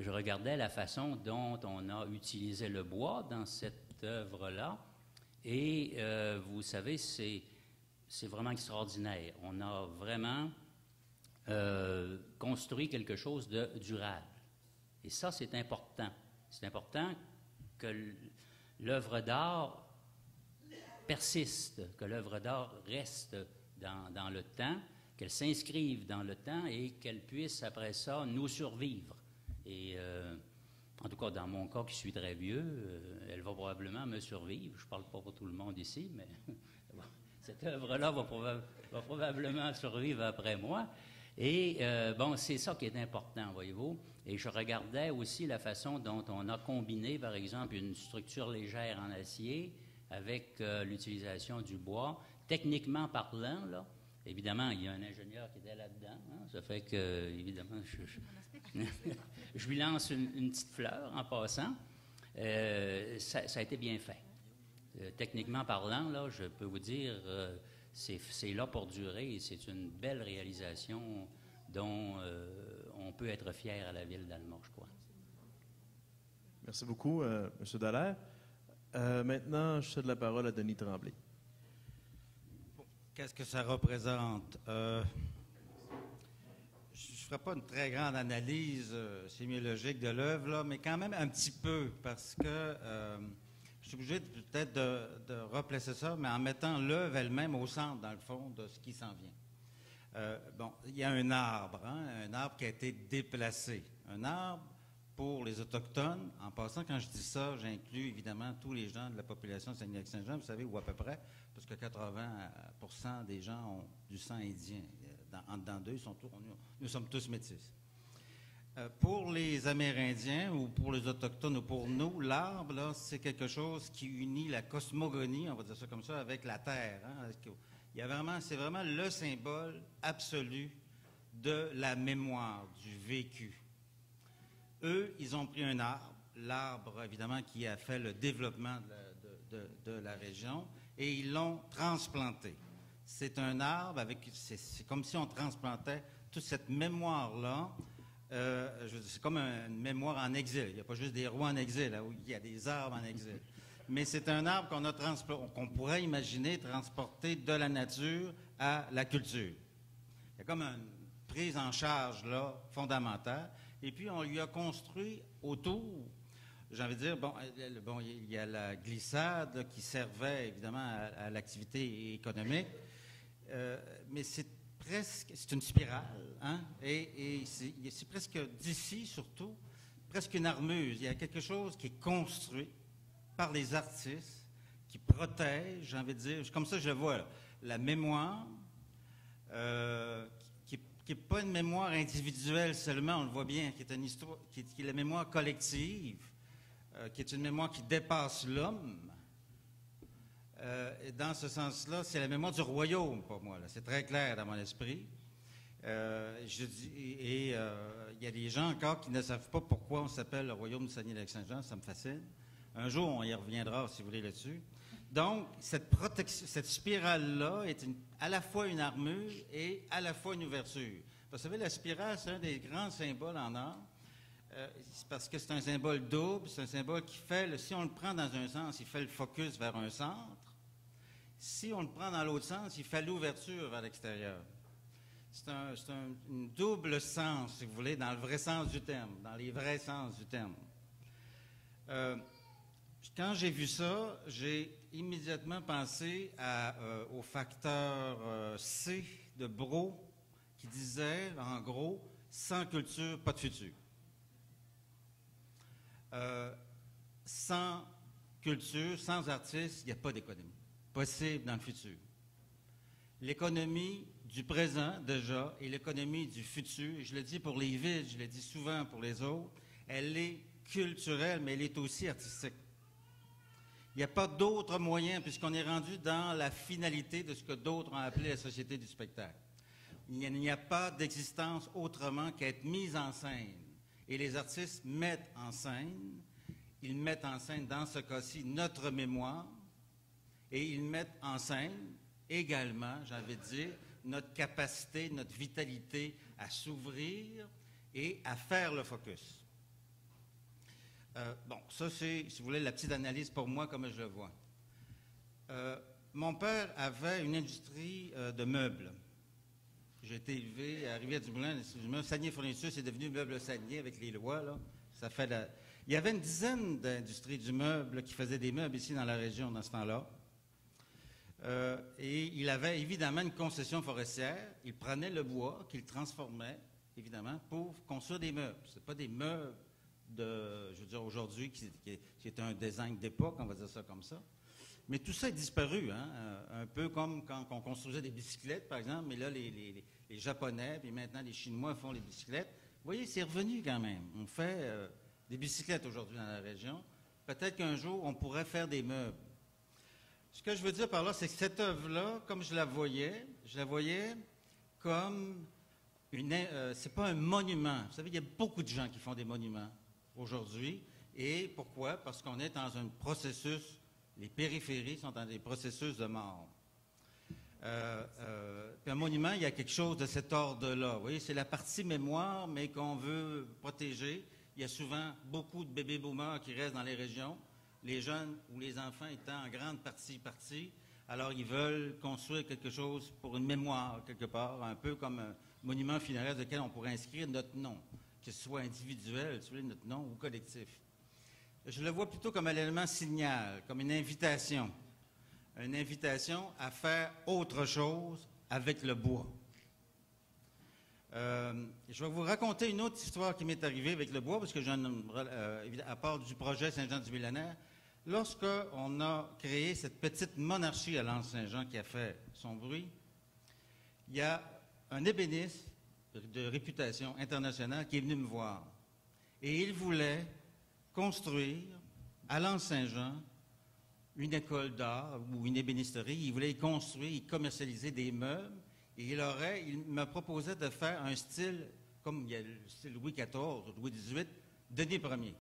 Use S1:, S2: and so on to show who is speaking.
S1: je regardais la façon dont on a utilisé le bois dans cette œuvre-là. Et vous savez, c'est vraiment extraordinaire. On a vraiment construit quelque chose de durable. Et ça, c'est important. C'est important que l'œuvre d'art persiste, que l'œuvre d'art reste dans le temps, qu'elle s'inscrive dans le temps et qu'elle puisse, après ça, nous survivre. Et en tout cas, dans mon cas, qui suis très vieux, elle va probablement me survivre. Je ne parle pas pour tout le monde ici, mais cette œuvre-là va probablement survivre après moi. Et bon, c'est ça qui est important, voyez-vous. Et je regardais aussi la façon dont on a combiné, par exemple, une structure légère en acier avec l'utilisation du bois. Techniquement parlant, là, évidemment, il y a un ingénieur qui était là-dedans. Hein, ça fait que, évidemment, je lui lance une petite fleur en passant. Ça a été bien fait. Techniquement parlant, là, je peux vous dire, c'est là pour durer et c'est une belle réalisation dont on peut être fier à la ville d'Alma, je crois.
S2: Merci beaucoup, M. Dallaire. Maintenant, je cède la parole à Denis Tremblay.
S3: Qu'est-ce que ça représente? Je ne ferai pas une très grande analyse sémiologique de l'œuvre, là, mais quand même un petit peu, parce que je suis obligé peut-être de replacer ça, mais en mettant l'œuvre elle-même au centre, dans le fond, de ce qui s'en vient. Bon, il y a un arbre qui a été déplacé. Un arbre pour les Autochtones. En passant, quand je dis ça, j'inclus évidemment tous les gens de la population de Saguenay-Lac-Saint-Jean, vous savez, ou à peu près, parce que 80% des gens ont du sang indien. En dedans d'eux, nous sommes tous métis. Pour les Amérindiens ou pour les Autochtones ou pour nous, l'arbre, là, c'est quelque chose qui unit la cosmogonie, on va dire ça comme ça, avec la terre. Hein. C'est vraiment le symbole absolu de la mémoire, du vécu. Eux, ils ont pris un arbre, l'arbre, évidemment, qui a fait le développement de la région, et ils l'ont transplanté. C'est un arbre c'est comme si on transplantait toute cette mémoire-là. C'est comme une mémoire en exil. Il n'y a pas juste des rois en exil, là, où il y a des arbres en exil. Mais c'est un arbre qu'on pourrait imaginer transporter de la nature à la culture. Il y a comme une prise en charge là, fondamentale. Et puis, on lui a construit autour, j'ai envie de dire, il y a la glissade là, qui servait évidemment à l'activité économique, mais c'est une spirale, hein? Et c'est presque d'ici, surtout, presque une armuse. Il y a quelque chose qui est construit par les artistes, qui protège, j'ai envie de dire, comme ça je le vois, là, la mémoire, qui n'est pas une mémoire individuelle seulement, on le voit bien, qui est une histoire, qui est la mémoire collective, qui est une mémoire qui dépasse l'homme. Et dans ce sens-là, c'est la mémoire du royaume, pour moi. C'est très clair dans mon esprit. Il y a des gens encore qui ne savent pas pourquoi on s'appelle le royaume de Saguenay-Lac-Saint-Jean. Ça me fascine. Un jour, on y reviendra, si vous voulez, là-dessus. Donc, cette spirale-là est à la fois une armure et à la fois une ouverture. Vous savez, la spirale, c'est un des grands symboles en art. C'est parce que c'est un symbole double, c'est un symbole qui fait, si on le prend dans un sens, il fait le focus vers un centre. Si on le prend dans l'autre sens, il fait l'ouverture vers l'extérieur. C'est un double sens, si vous voulez, dans le vrai sens du terme, dans les vrais sens du terme. Quand j'ai vu ça, j'ai immédiatement pensé au facteur C de Brault, qui disait, en gros, sans culture, pas de futur. Sans culture, sans artistes, il n'y a pas d'économie possible dans le futur. L'économie du présent, déjà, et l'économie du futur, je le dis pour les villes, je le dis souvent pour les autres, elle est culturelle, mais elle est aussi artistique. Il n'y a pas d'autre moyen, puisqu'on est rendu dans la finalité de ce que d'autres ont appelé la société du spectacle. Il n'y a pas d'existence autrement qu'être mise en scène. Et les artistes mettent en scène, ils mettent en scène, dans ce cas-ci, notre mémoire, et ils mettent en scène également, j'ai envie de dire, notre capacité, notre vitalité à s'ouvrir et à faire le focus. Bon, ça, c'est, si vous voulez, la petite analyse pour moi, comme je le vois. Mon père avait une industrie de meubles. J'ai été élevé à Rivière-du-Moulin, Sagnier Fourniture, c'est devenu Meubles Sagnier avec les lois, là. Ça fait Il y avait une dizaine d'industries du meuble qui faisaient des meubles ici dans la région dans ce temps-là. Et il avait évidemment une concession forestière. Il prenait le bois qu'il transformait, évidemment, pour construire des meubles. Ce pas des meubles je veux dire, aujourd'hui, qui est un design d'époque, on va dire ça comme ça. Mais tout ça est disparu, hein? Un peu comme quand on construisait des bicyclettes, par exemple, mais là, les Japonais, puis maintenant les Chinois font les bicyclettes. Vous voyez, c'est revenu quand même. On fait des bicyclettes aujourd'hui dans la région. Peut-être qu'un jour, on pourrait faire des meubles. Ce que je veux dire par là, c'est que cette œuvre-là, comme je la voyais comme c'est pas un monument. Vous savez, il y a beaucoup de gens qui font des monuments aujourd'hui. Et pourquoi? Parce qu'on est dans un processus, les périphéries sont dans des processus de mort. Puis un monument, il y a quelque chose de cet ordre-là. Vous voyez, c'est la partie mémoire, mais qu'on veut protéger. Il y a souvent beaucoup de bébés boomers qui restent dans les régions. Les jeunes ou les enfants étant en grande partie partis, alors ils veulent construire quelque chose pour une mémoire, quelque part, un peu comme un monument funéraire duquel on pourrait inscrire notre nom, que ce soit individuel, notre nom ou collectif. Je le vois plutôt comme un élément signal, comme une invitation à faire autre chose avec le bois. Je vais vous raconter une autre histoire qui m'est arrivée avec le bois, parce que à part du projet Saint-Jean-du-Millénaire, lorsqu'on a créé cette petite monarchie à l'Anse-Saint-Jean qui a fait son bruit, il y a un ébéniste de réputation internationale qui est venu me voir. Et il voulait construire à l'Anse-Saint-Jean une école d'art ou une ébénisterie. Il voulait y construire, y commercialiser des meubles. Et il me proposait de faire un style, comme il y a le style Louis XIV, Louis XVIII, Denis Ier.